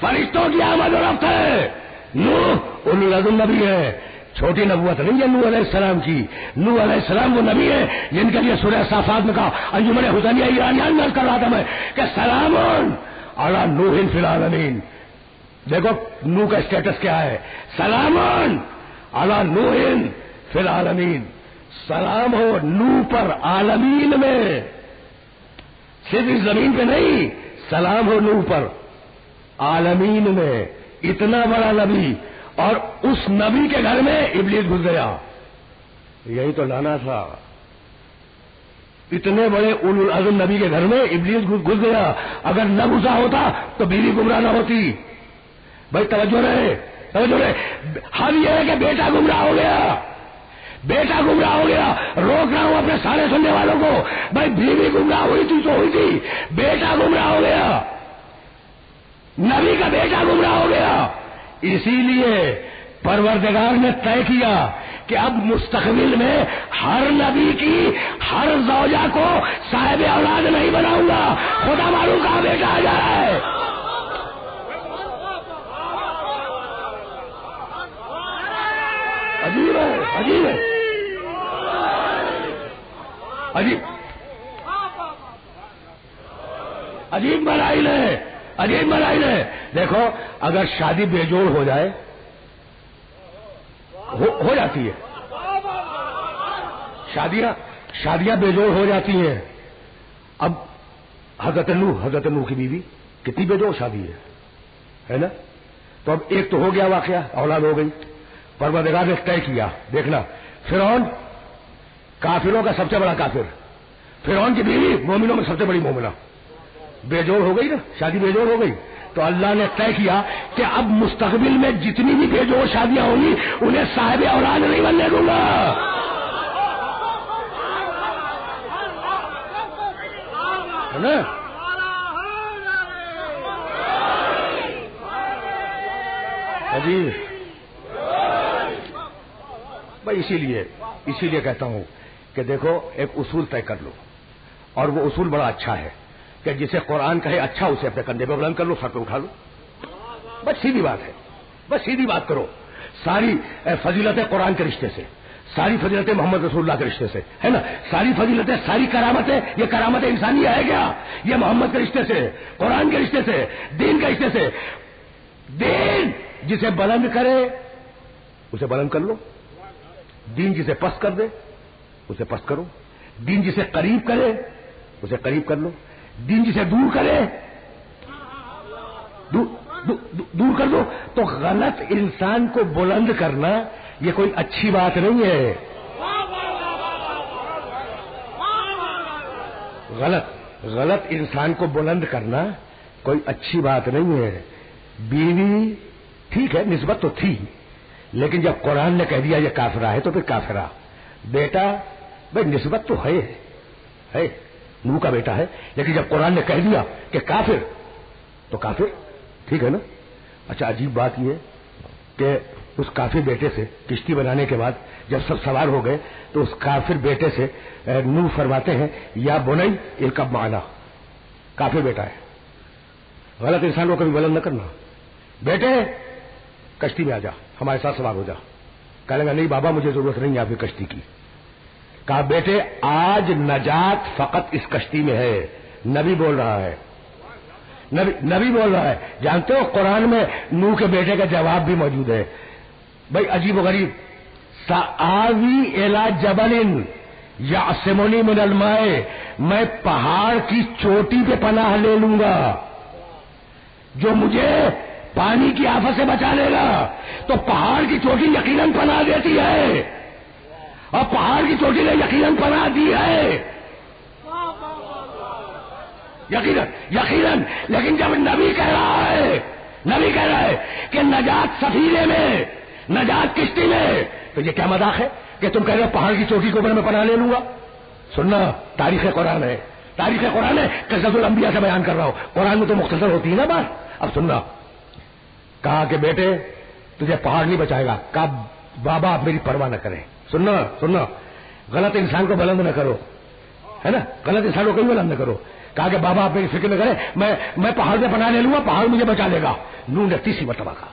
فرشتوں کی آمد و رفت ہے. نوح اولو العزم نبی ہے, چھوٹی نبوت نہیں ہے نوح علیہ السلام کی. نوح علیہ السلام وہ نبی ہے جن کے لیے سورہ صافات میں کہا انجمن حسینیہ ایرانیان میں کر رہا تھا میں کہ سلام علی نوح فی العالمین. دیکھو نوح کا اسٹیٹس کیا ہے, سلام علی نوح فی العالمین. سلام ہو نوح پر عالمین میں, صرف اس زمین پہ نہیں, سلام ہو نوح پر عالمین میں. اتنا بڑا نبی اور اس نبی کے گھر میں ابلیس گھس گیا. یہی تو لانا تھا. اتنے بڑے اولو العزم نبی کے گھر میں ابلیس گھس گیا. اگر نہ گھسا ہوتا تو بیوی گمراہ نہ ہوتی. بھائی توجہ رہے, توجہ رہے. ہم یہ ہے کہ بیٹا گمراہ ہو گیا, بیٹا گمراہ ہو گیا. روک رہا ہوں اپنے سارے سننے والوں کو, بھائی بیوی گمراہ ہوئی تھی تو ہوئی تھی, بیٹا گمراہ ہو گیا, نبی کا بیٹا گمراہ ہو گیا. اسی لیے پروردگار نے طے کیا کہ اب مستقبل میں ہر نبی کی ہر زوجہ کو صاحب اولاد نہیں بناؤں گا. خدا معلوم کہاں بیٹا آ جا رہا ہے. عجیب ہے, عجیب ہے, عجیب عجیب مراحل ہے, عجیب مراحل ہے. دیکھو اگر شادی بے جوڑ ہو جائے, ہو جاتی ہے, شادیاں بے جوڑ ہو جاتی ہیں. اب حضرت نوح کی بیوی کتنی بے جوڑ شادی ہے نا. تو اب ایک تو ہو گیا واقعہ, اولاد ہو گئی. پروردگار نے طے کیا, دیکھنا فرعون کافروں کا سب سے بڑا کافر, فرعون کی بیوی مومنوں میں سب سے بڑی مومنہ, بے جوڑ ہو گئی نا, شادی بے جوڑ ہو گئی. تو اللہ نے طے کیا کہ اب مستقبل میں جتنی بھی بے جوڑ شادیاں ہوں گی انہیں صاحب اولاد نہیں بننے دوں گا. ہے نا. عجیب بھائی. اسی لیے کہتا ہوں کہ دیکھو ایک اصول طے کر لو, اور وہ اصول بڑا اچھا ہے کہ جسے قرآن کہے اچھا اسے اپنے کندھے پہ بلند کر لو, سر پہ اٹھا لو. بس سیدھی بات ہے, بس سیدھی بات کرو. ساری فضیلتیں قرآن کے رشتے سے, ساری فضیلتیں محمد رسول اللہ کے رشتے سے ہے نا. ساری فضیلتیں, ساری کرامتیں, یہ کرامت انسانی ہے کیا؟ یہ محمد کے رشتے سے, قرآن کے رشتے سے, دین کے رشتے سے. دین جسے بلند کرے اسے بلند کر لو, دین جسے پست کر دے اسے پست کرو, دین جسے قریب کرے اسے قریب کر لو, دین جسے دور کرے دور کر دو. تو غلط انسان کو بلند کرنا یہ کوئی اچھی بات نہیں ہے. غلط انسان کو بلند کرنا کوئی اچھی بات نہیں ہے. بیوی ٹھیک ہے نسبت تو تھی, لیکن جب قرآن نے کہہ دیا یہ کافرہ ہے تو پھر کافرہ. بیٹا بھائی نسبت تو ہے نوح کا بیٹا ہے, لیکن جب قرآن نے کہہ دیا کہ کافر تو کافر, ٹھیک ہے نا. اچھا عجیب بات یہ کہ اس کافر بیٹے سے کشتی بنانے کے بعد جب سب سوار ہو گئے تو اس کافر بیٹے سے نوح فرماتے ہیں یا بنئی ارکب معنا, کافر بیٹا ہے. غلط انسان کو کبھی بلند نہ کرنا. بیٹے کشتی میں آ جا, ہمارے ساتھ سوار ہو جا. کہنے گا نہیں بابا مجھے ضرورت نہیں ہے آپ کی کشتی کی. کہا بیٹے آج نجات فقط اس کشتی میں ہے. نبی بول رہا ہے, نبی بول رہا ہے. جانتے ہو قرآن میں نوح کے بیٹے کا جواب بھی موجود ہے. بھائی عجیب و غریب, سآوی الی جبل یعصمنی من الماء, میں پہاڑ کی چوٹی پہ پناہ لے لوں گا جو مجھے پانی کی آفت سے بچا لے گا. تو پہاڑ کی چوٹی یقیناً پناہ دیتی ہے, اور پہاڑ کی چوٹی نے یقیناً پناہ دی ہے, یقیناً. لیکن جب نبی کہہ رہا ہے کہ نجات سفینے میں, نجات کشتی میں, تو یہ کیا مذاق ہے کہ تم کہہ رہے ہو پہاڑ کی چوٹی کے اوپر میں پناہ لے لوں گا. سننا تاریخ قرآن ہے, تاریخ قرآن ہے, قصص الانبیاء سے بیان کر رہا ہوں. قرآن میں تو مختصر ہوتی ہے نا بات. اب سننا, کہا کہ بیٹے تجھے پہاڑ نہیں بچائے گا. کہا بابا آپ میری پرواہ نہ کریں. سننا غلط انسان کو بلند نہ کرو, ہے نا, غلط انسان کو کہیں بلند نہ کرو. کہا کہ بابا آپ میری فکر نہ کریں, میں پہاڑ سے پناہ لے لوں گا, پہاڑ مجھے بچا لے گا. نوح نے تیسری مرتبہ کہا,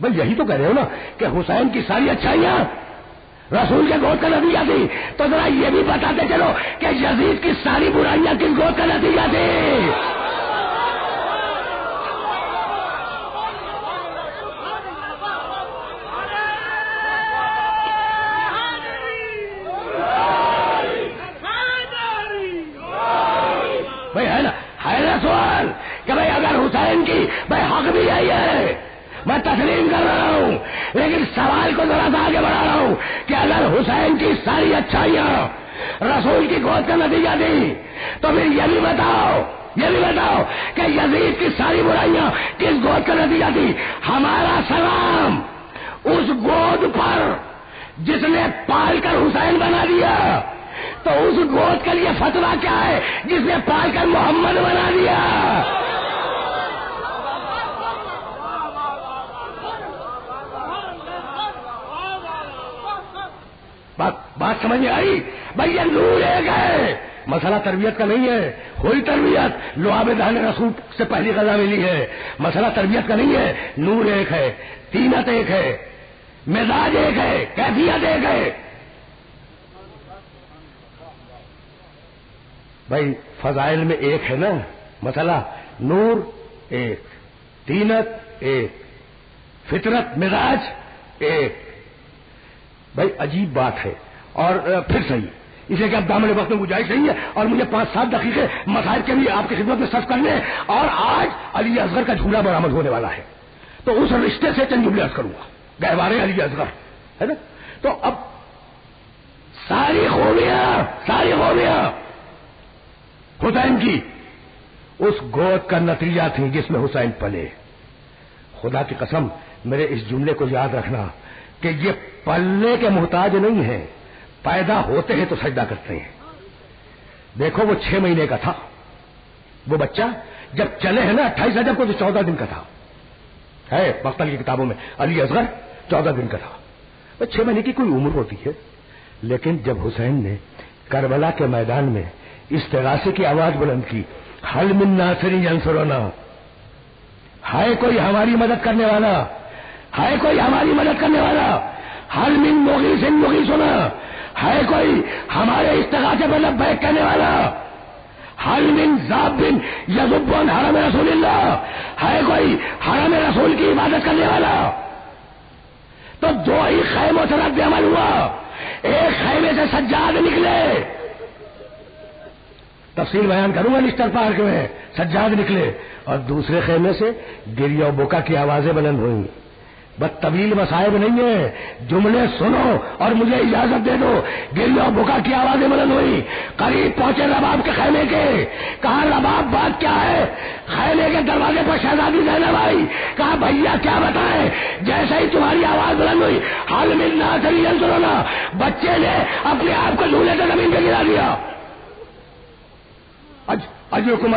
بھائی یہی تو کہہ رہے ہو نا کہ حسین کی ساری اچھائیاں رسول کے گود کا نتیجہ تھی، تو ذرا یہ بھی بتاتے چلو کہ یزید کی ساری برائیاں کس گود کا نتیجہ تھی؟ بھائی ہے نا سوال کہ بھائی اگر حسین کی بھائی حق بھی یہی ہے، میں تسلیم کر رہا ہوں، لیکن سوال کو ذرا سا آگے بڑھا رہا ہوں کہ اگر حسین کی ساری اچھائیاں رسول کی گود کا نتیجہ تھی تو پھر یہ بھی بتاؤ کہ یزید کی ساری برائیاں کس گود کا نتیجہ تھی؟ ہمارا سلام اس گود پر جس نے پال کر حسین بنا دیا، تو اس گود کے لیے فتویٰ کیا ہے جس نے پال کر محمد بنا دیا؟ بات سمجھ میں آئی؟ بھائی یہ نور ایک ہے، مسئلہ تربیت کا نہیں ہے، کوئی تربیت لعاب دہن رسول سے پہلی غذا ملی ہے، مسئلہ تربیت کا نہیں ہے، نور ایک ہے، تینت ایک ہے، مزاج ایک ہے، کیفیت ایک ہے۔ بھائی فضائل میں ایک ہے نا مسئلہ، نور ایک، تینت ایک، فطرت مزاج ایک۔ بھائی عجیب بات ہے، اور پھر صحیح اسے کہ اب دامن وقت میں گنجائش نہیں ہے اور مجھے 5-7 دقیقے مسائل کے لیے آپ کی خدمت میں صرف کرنے، اور آج علی اصغر کا جھولا برآمد ہونے والا ہے، تو اس رشتے سے چند جملے عرض کروں گا، گہوارے علی اصغر ہے نا۔ تو اب ساری خوبیاں حسین کی اس گود کا نتیجہ تھی جس میں حسین پلے۔ خدا کی قسم میرے اس جملے کو یاد رکھنا کہ یہ پلنے کے محتاج نہیں ہیں، پیدا ہوتے ہیں تو سجدہ کرتے ہیں۔ دیکھو وہ 6 مہینے کا تھا وہ بچہ، جب چلے ہیں نا 28 رجب کو تو 14 دن کا تھا، ہے مختلف کی کتابوں میں علی اصغر 14 دن کا تھا۔ 6 مہینے کی کوئی عمر ہوتی ہے، لیکن جب حسین نے کربلا کے میدان میں استغاثے کی آواز بلند کی، حل من ناصر ینصرنا، ہے کوئی ہماری مدد کرنے والا، ہے کوئی ہماری مدد کرنے والا، حل من مغیث مغیثنا، ہے کوئی ہمارے استغاثے پر لبیک کہنے والا، حل من ذاب یذب عن حرم رسول اللہ، ہے کوئی حرم رسول کی عبادت کرنے والا۔ تو 2 ہی خیموں سے رد عمل ہوا، ایک خیمے سے سجاد نکلے، تفصیل بیان کروں گا لسٹر پارک میں، سجاد نکلے، اور دوسرے خیمے سے گریہ و بکا کی آوازیں بلند ہوئیں۔ بس طویل مصائب نہیں ہے، جملے سنو اور مجھے اجازت دے دو۔ گریہ و بکا کی آوازیں بلند ہوئی، قریب پہنچے رباب کے خیمے کے، کہا رباب بات کیا ہے؟ خیمے کے دروازے پر شہزادی زینب آئی، کہا بھیا کیا بتائیں؟ جیسے ہی تمہاری آواز بلند ہوئی، حل من ناصر ینصرنا، بچے نے اپنے آپ کو جھولے سے زمین پہ گرا دیا۔ اجرکم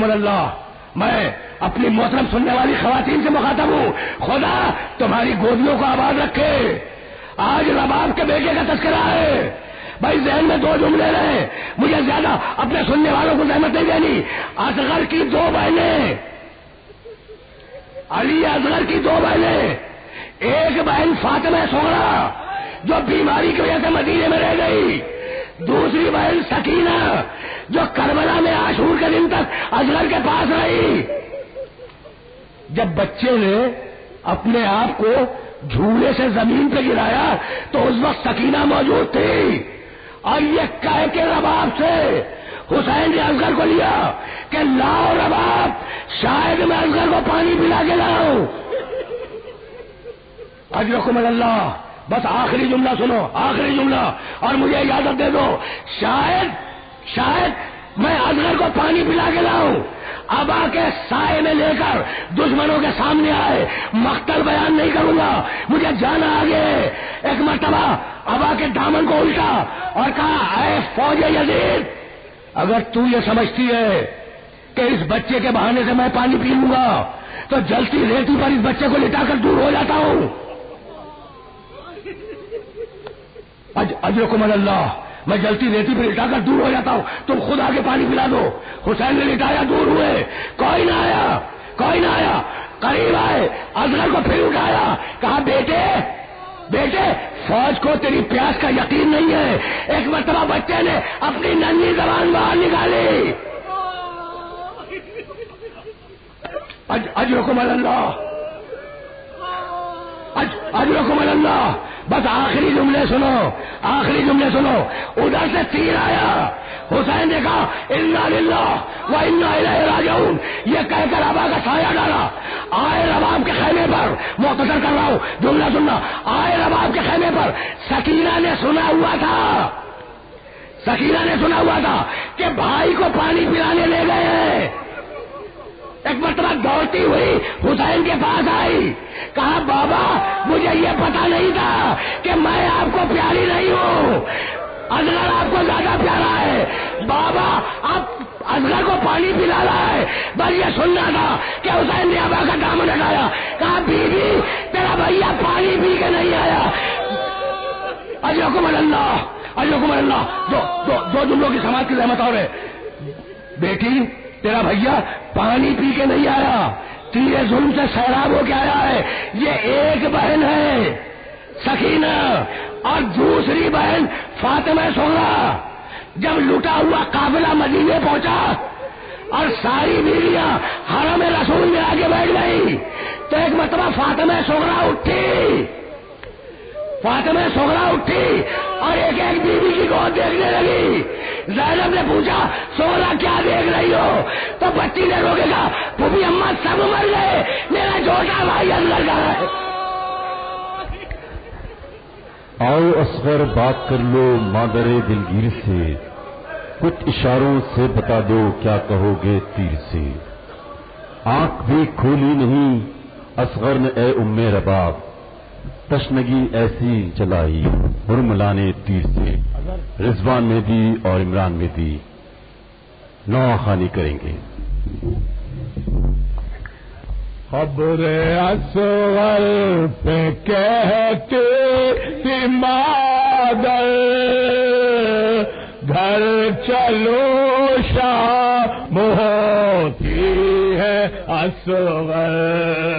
اللہ، میں اپنی محترم سننے والی خواتین سے مخاطب ہوں، خدا تمہاری گودیوں کو آباد رکھے۔ آج رباب کے بیٹے کا تذکرہ ہے، بھائی ذہن میں 2 جملے رہے، مجھے زیادہ اپنے سننے والوں کو زحمت نہیں دینی۔ اصغر کی 2 بہنیں، علی اصغر کی 2 بہنیں، ایک بہن فاطمہ صغریٰ جو بیماری کی وجہ سے مدینے میں رہ گئی، دوسری بہن سکینہ جو کربلا میں عاشور کے دن تک اصغر کے پاس رہی۔ جب بچے نے اپنے آپ کو جھولے سے زمین پہ گرایا تو اس وقت سکینہ موجود تھی، اور یہ کہہ کے رباب سے حسین نے اصغر کو لیا کہ لاؤ رباب، شاید میں اصغر کو پانی پلا کے لاؤں۔ اجرکم اللہ، بس آخری جملہ سنو، آخری جملہ، اور مجھے اجازت دے دو، شاید میں اصغر کو پانی پلا کے لاؤں، ابا کے سائے میں لے کر دشمنوں کے سامنے آئے، مقتل بیان نہیں کروں گا، مجھے جانا آگے۔ ایک مرتبہ ابا کے دامن کو الٹا اور کہا، اے فوج یزید، اگر تو یہ سمجھتی ہے کہ اس بچے کے بہانے سے میں پانی پی لوں گا تو جلتی ریتی پر اس بچے کو لٹا کر دور ہو جاتا ہوں۔ اجرکم اللہ، میں جلتی ریتی پر لٹا کر دور ہو جاتا ہوں، تم خود آگے پانی پلا دو۔ حسین نے لٹایا، دور ہوئے، کوئی نہ آیا، قریب آئے، اصغر کو پھر اٹھایا، کہا بیٹے بیٹے فوج کو تیری پیاس کا یقین نہیں ہے. ایک مرتبہ بچے نے اپنی ننھی زبان باہر نکالی، اجرکم اللہ، اجرکم اللہ. بس آخری جملے سنو، آخری جملے سنو. ادھر سے تیر آیا، حسین نے کہا انا للہ و انا الیہ راجعون، یہ کہہ کر ابا کا سایہ ڈالا. آئے رباب کے خیمے پر، مختصر کر رہا ہوں جملہ سننا، آئے رباب کے خیمے پر سکینہ نے سنا ہوا تھا، سکینہ نے سنا ہوا تھا کہ بھائی کو پانی پلانے لے گئے ہیں. ایک مرتبہ دوڑتی ہوئی حسین کے پاس آئی، کہا بابا مجھے یہ پتا نہیں تھا کہ میں آپ کو پیاری نہیں ہوں، اصغر آپ کو زیادہ پیارا ہے. بابا آپ اصغر کو پانی پلا رہا ہے، بس یہ سننا تھا کہ حسین نے ابا کا دامن ہٹایا، کہا بیوی تیرا بھیا پانی پی کے نہیں آیا. اجرکم اللہ، اجرکم اللہ. دو جملوں کی سماعت کی زحمت اور ہے. بیٹی تیرا بھیا پانی پی کے نہیں آیا، تیرے ظلم سے سیراب ہو کے آیا ہے. یہ ایک بہن ہے سکینہ، اور دوسری بہن فاطمہ صغریٰ. جب لٹا ہوا قافلہ مدینے پہنچا اور ساری بیویاں حرم رسول میں آگے بیٹھ گئی، تو ایک مرتبہ فاطمہ صغریٰ اٹھی، فاطمہ صغریٰ اٹھی اور ایک ایک بیوی کی گود دیکھنے لگی. زینب نے پوچھا صغریٰ کیا دیکھ رہی ہو؟ تو بچی نے رو کے کہا پھوپھی اماں سب مر گئے، میرا چھوٹا بھائی اصغر کہاں ہے؟ آؤ اصغر بات کر لو مادر دلگیر سے، کچھ اشاروں سے بتا دو کیا کہو گے تیر سے. آنکھ بھی کھولی نہیں اصغر نے اے ام رباب، تشنگی ایسی چلائی حرملا نے تیر سے. رضوان میں دی اور عمران میں دی نوحہ خوانی کریں گے. خبر اصغر پہ کہتے تھی مادر، گھر چلو شام ہوتی ہے اصغر.